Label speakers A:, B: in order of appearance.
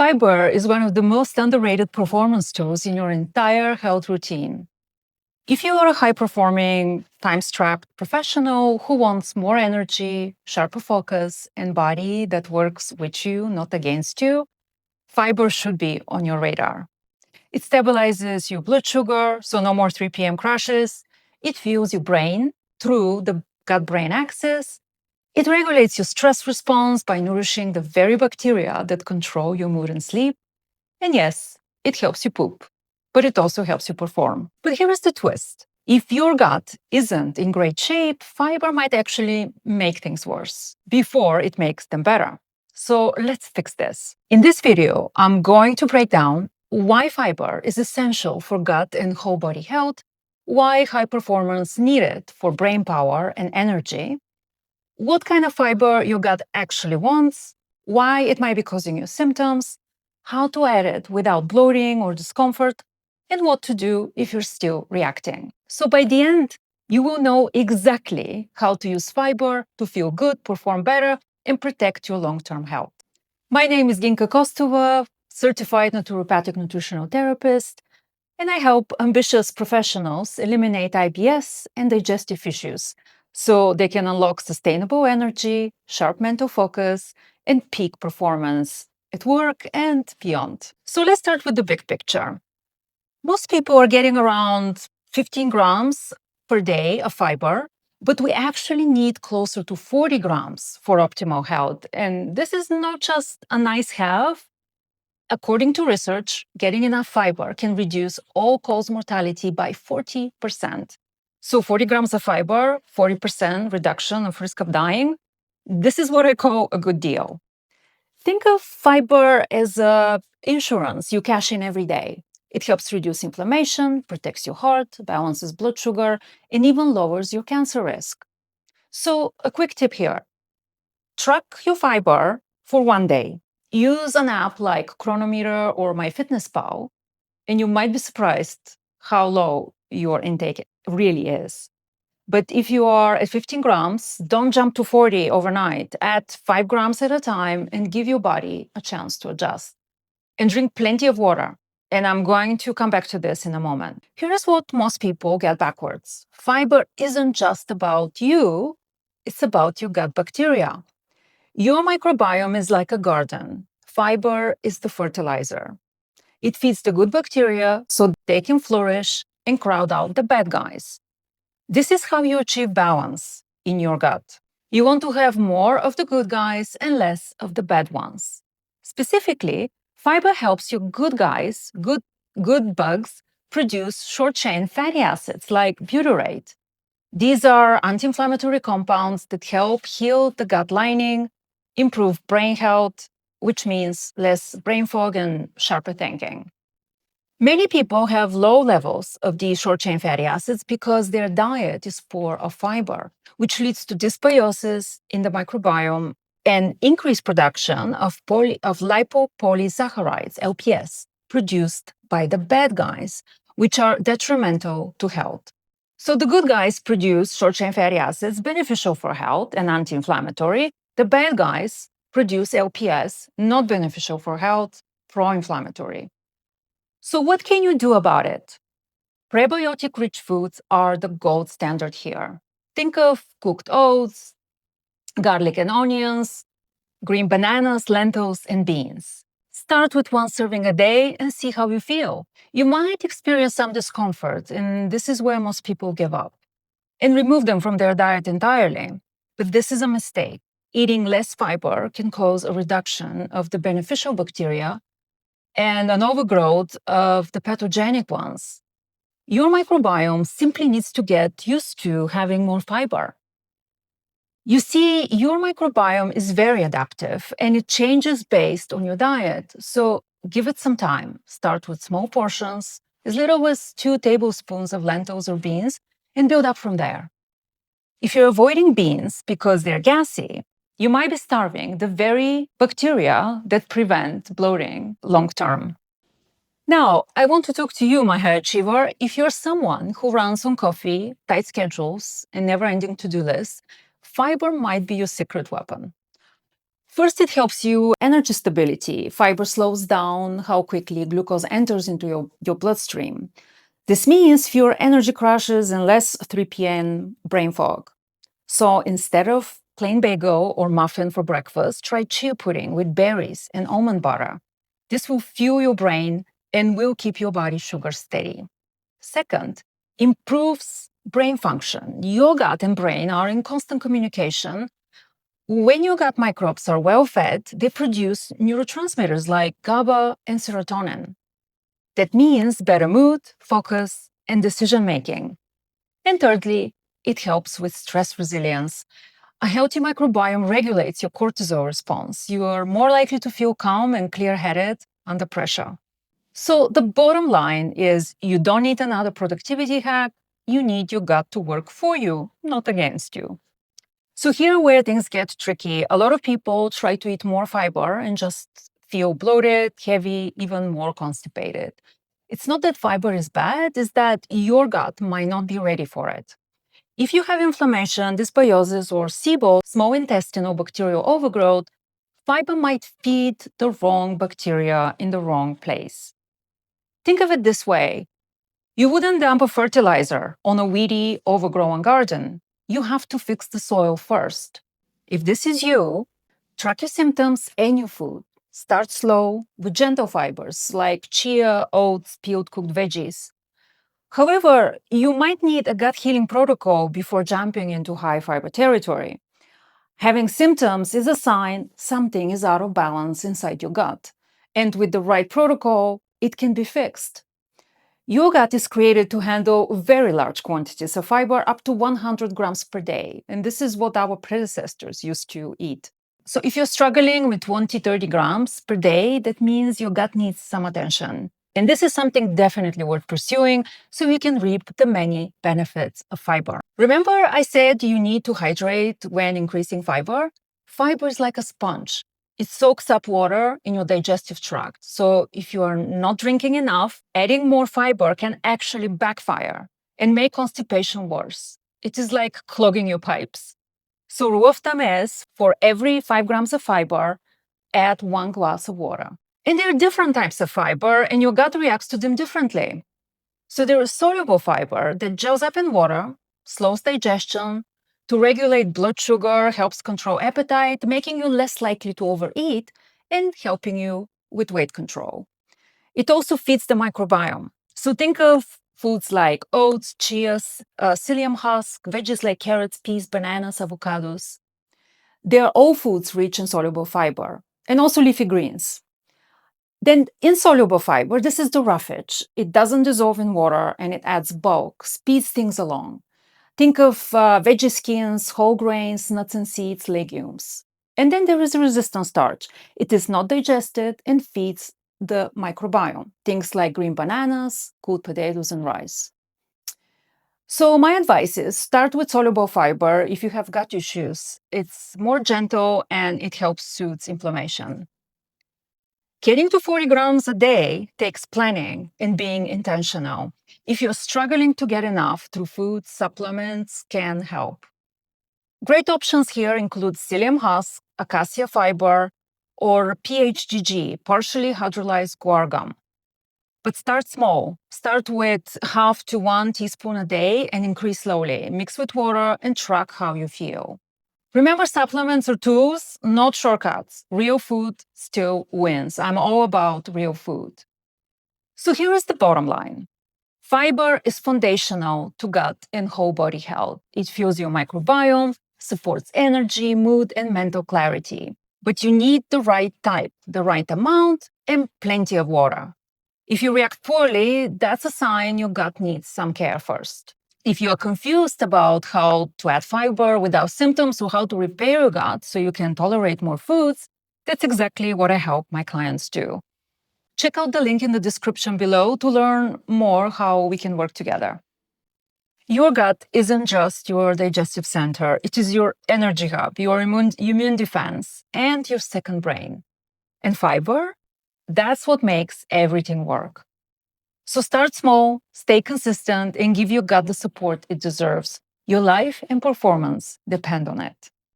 A: Fiber is one of the most underrated performance tools in your entire health routine. If you are a high-performing, time-strapped professional who wants more energy, sharper focus, and body that works with you, not against you, fiber should be on your radar. It stabilizes your blood sugar, so no more 3 p.m. crashes. It fuels your brain through the gut-brain axis. It regulates your stress response by nourishing the very bacteria that control your mood and sleep. And yes, it helps you poop, but it also helps you perform. But here is the twist. If your gut isn't in great shape, fiber might actually make things worse before it makes them better. So let's fix this. In this video, I'm going to break down why fiber is essential for gut and whole body health, why high performance needed for brain power and energy, what kind of fiber your gut actually wants, why it might be causing you symptoms, how to add it without bloating or discomfort, and what to do if you're still reacting. So by the end, you will know exactly how to use fiber to feel good, perform better, and protect your long-term health. My name is Ginka Kostova, certified naturopathic nutritional therapist, and I help ambitious professionals eliminate IBS and digestive issues so they can unlock sustainable energy, sharp mental focus, and peak performance at work and beyond. So let's start with the big picture. Most people are getting around 15 grams per day of fiber, but we actually need closer to 40 grams for optimal health. And this is not just a nice have. According to research, getting enough fiber can reduce all-cause mortality by 40%. So 40 grams of fiber, 40% reduction of risk of dying. This is what I call a good deal. Think of fiber as insurance you cash in every day. It helps reduce inflammation, protects your heart, balances blood sugar, and even lowers your cancer risk. So a quick tip here. Track your fiber for one day. Use an app like Chronometer or MyFitnessPal, and you might be surprised how low your intake really is. But if you are at 15 grams, don't jump to 40 overnight. Add 5 grams at a time and give your body a chance to adjust. And drink plenty of water. And I'm going to come back to this in a moment. Here's what most people get backwards. Fiber isn't just about you, it's about your gut bacteria. Your microbiome is like a garden. Fiber is the fertilizer. It feeds the good bacteria so they can flourish and crowd out the bad guys. This is how you achieve balance in your gut. You want to have more of the good guys and less of the bad ones. Specifically, fiber helps your good guys, good bugs, produce short-chain fatty acids like butyrate. These are anti-inflammatory compounds that help heal the gut lining, improve brain health, which means less brain fog and sharper thinking. Many people have low levels of these short-chain fatty acids because their diet is poor of fiber, which leads to dysbiosis in the microbiome and increased production of lipopolysaccharides, LPS, produced by the bad guys, which are detrimental to health. So the good guys produce short-chain fatty acids beneficial for health and anti-inflammatory. The bad guys produce LPS, not beneficial for health, pro-inflammatory. So what can you do about it? Prebiotic-rich foods are the gold standard here. Think of cooked oats, garlic and onions, green bananas, lentils, and beans. Start with one serving a day and see how you feel. You might experience some discomfort, and this is where most people give up and remove them from their diet entirely. But this is a mistake. Eating less fiber can cause a reduction of the beneficial bacteria and an overgrowth of the pathogenic ones. Your microbiome simply needs to get used to having more fiber. You see, your microbiome is very adaptive and it changes based on your diet. So give it some time. Start with small portions, as little as 2 tablespoons of lentils or beans, and build up from there. If you're avoiding beans because they're gassy, you might be starving the very bacteria that prevent bloating long-term. Now, I want to talk to you, my high achiever. If you're someone who runs on coffee, tight schedules, and never-ending to-do lists, fiber might be your secret weapon. First, it helps you energy stability. Fiber slows down how quickly glucose enters into your bloodstream. This means fewer energy crashes and less 3 p.m. brain fog. So instead of plain bagel or muffin for breakfast, try chia pudding with berries and almond butter. This will fuel your brain and will keep your body sugar steady. Second, improves brain function. Your gut and brain are in constant communication. When your gut microbes are well fed, they produce neurotransmitters like GABA and serotonin. That means better mood, focus, and decision making. And thirdly, it helps with stress resilience. A healthy microbiome regulates your cortisol response. You are more likely to feel calm and clear headed under pressure. So, the bottom line is you don't need another productivity hack. You need your gut to work for you, not against you. So, here where things get tricky, a lot of people try to eat more fiber and just feel bloated, heavy, even more constipated. It's not that fiber is bad, it's that your gut might not be ready for it. If you have inflammation, dysbiosis, or SIBO, small intestinal bacterial overgrowth, fiber might feed the wrong bacteria in the wrong place. Think of it this way. You wouldn't dump a fertilizer on a weedy, overgrown garden. You have to fix the soil first. If this is you, track your symptoms and your food. Start slow with gentle fibers like chia, oats, peeled cooked veggies. However, you might need a gut healing protocol before jumping into high fiber territory. Having symptoms is a sign something is out of balance inside your gut. And with the right protocol, it can be fixed. Your gut is created to handle very large quantities of fiber, up to 100 grams per day. And this is what our predecessors used to eat. So if you're struggling with 20, 30 grams per day, that means your gut needs some attention. And this is something definitely worth pursuing so you can reap the many benefits of fiber. Remember, I said you need to hydrate when increasing fiber? Fiber is like a sponge. It soaks up water in your digestive tract. So if you are not drinking enough, adding more fiber can actually backfire and make constipation worse. It is like clogging your pipes. So rule of thumb is, for every 5 grams of fiber, add 1 glass of water. And there are different types of fiber, and your gut reacts to them differently. So there is soluble fiber that gels up in water, slows digestion, to regulate blood sugar, helps control appetite, making you less likely to overeat, and helping you with weight control. It also feeds the microbiome. So think of foods like oats, chia, psyllium husk, veggies like carrots, peas, bananas, avocados. They are all foods rich in soluble fiber, and also leafy greens. Then insoluble fiber, this is the roughage. It doesn't dissolve in water and it adds bulk, speeds things along. Think of veggie skins, whole grains, nuts and seeds, legumes. And then there is resistant starch. It is not digested and feeds the microbiome. Things like green bananas, cooked potatoes, and rice. So my advice is start with soluble fiber if you have gut issues. It's more gentle and it helps soothe inflammation. Getting to 40 grams a day takes planning and being intentional. If you're struggling to get enough through food, supplements can help. Great options here include psyllium husk, acacia fiber, or PHGG, partially hydrolyzed guar gum. But start small. Start with half to 1 teaspoon a day and increase slowly. Mix with water and track how you feel. Remember, supplements are tools, not shortcuts. Real food still wins. I'm all about real food. So here is the bottom line. Fiber is foundational to gut and whole body health. It fuels your microbiome, supports energy, mood, and mental clarity. But you need the right type, the right amount, and plenty of water. If you react poorly, that's a sign your gut needs some care first. If you are confused about how to add fiber without symptoms or how to repair your gut so you can tolerate more foods, that's exactly what I help my clients do. Check out the link in the description below to learn more how we can work together. Your gut isn't just your digestive center. It is your energy hub, your immune defense, and your second brain. And fiber? That's what makes everything work. So start small, stay consistent, and give your gut the support it deserves. Your life and performance depend on it.